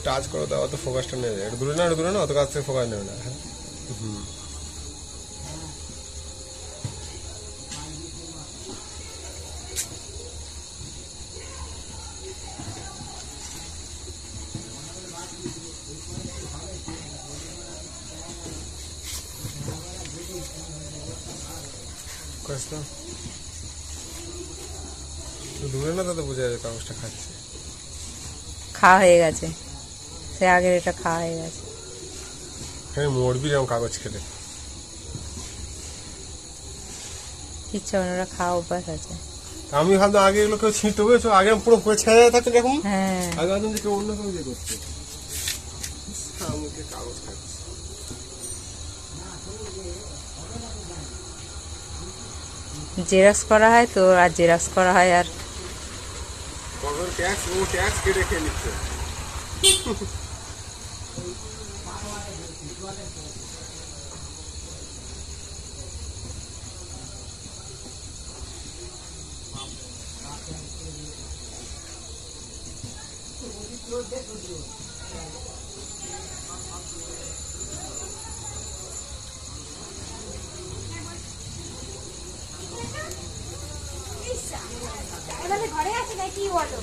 Touch করো দাও, অত ফোকাসটা নেবে, একটু দূরে না অত কাছ থেকে ফোকাস নেবে না। হুম, দূরে না তাতে বোঝা যায় কাগজটা খাচ্ছে। খাওয়া হয়ে গেছে, সে আগের এটা খাওয়া হয়ে গেছে। হ্যাঁ, মরবি এরকম কাগজ খেলে। ইচ্ছা ওনারা খাওয়া অভ্যাস আছে। আমি ভাবতাম আগে এগুলো কেউ ছিঁড়তে বুঝেছো, আগে পুরো পুরো ছেড়ে থাকতো এরকম। হ্যাঁ, আগে ভাবতাম যে কেউ অন্য কেউ ইয়ে করছে, আমাকে কাগজ খাচ্ছে। জেরক্স করা হয় তো, আর জেরক্স করা হয় আর কখন ট্যাক্স ও ট্যাক্স কেটে খেয়ে নিচ্ছে। ঘরে আছে নাকি বলো?